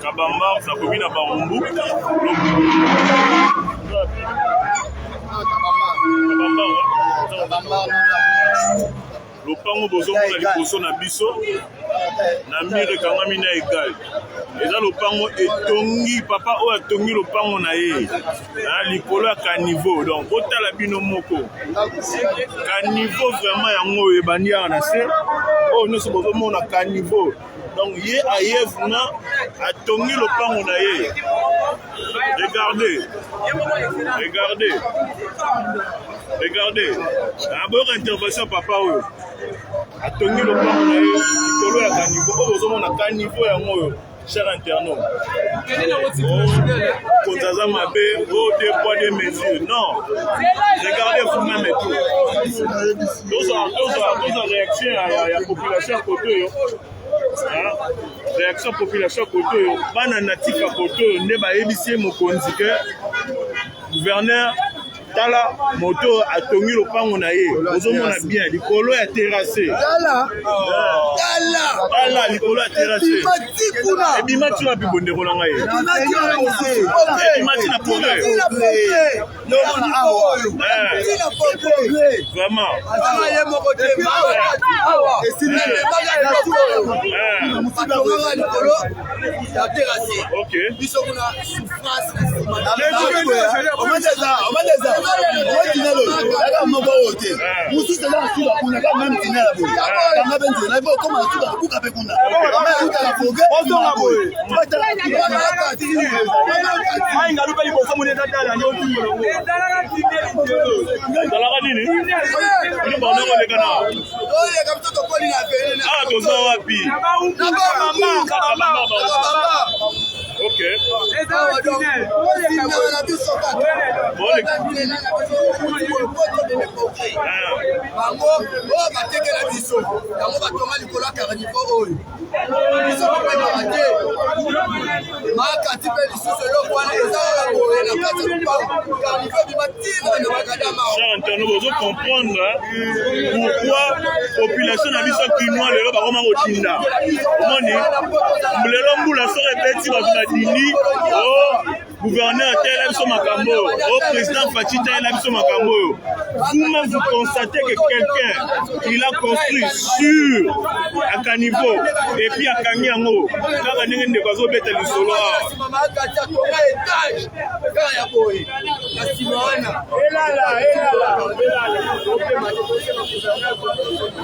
Kabamba, ça combine à Barumbu. Lopango bozo mona liboso na biso na mire kangami na egal eza lopango etongi papa oyo atongi lopango na ye na likolo ya caniveau donc otala bino moko caniveau vraiment yango ebandi ya na se oyo nyonso bozo mona caniveau donc ye aye vraiment atongi lopango na ye. Regardez, la bonne intervention papa oyo atongi lopango na ye likolo ya caniveau oyo ozomona caniveau yango oyo cher internaute konzaza mabe o deux poids deux mesures non regardez vous-même et tout d'autres réactions ya population côté oyo réaction population côté oyo bana natif ya côté oyo nde bayebisi mokonzi ke gouverneur tala moto atongi lopango na ye ozomona bien likolo ya terrasse tala likolo ya terrasse ebima tina pi bondeko na ngai ebima tina progrès vraiment ok ok. Nous comprendre pourquoi population na biso kinois lelo bakoma kotinda omoni mbulelo mbula so rebeti bazadini gouverneur tel biso makambo président Fachi tel biso makambo vous-même vous constatez que quelqu'un il a construit sur à caniveau et puis à kangi yango kaka ndenge ndeko azobeta lisolo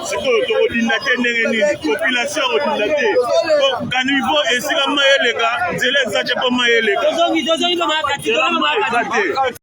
sikoyo tokodinda te ndenge nini population akodinda te caniveau esika mayeleka nzela eza te mpo mayeleka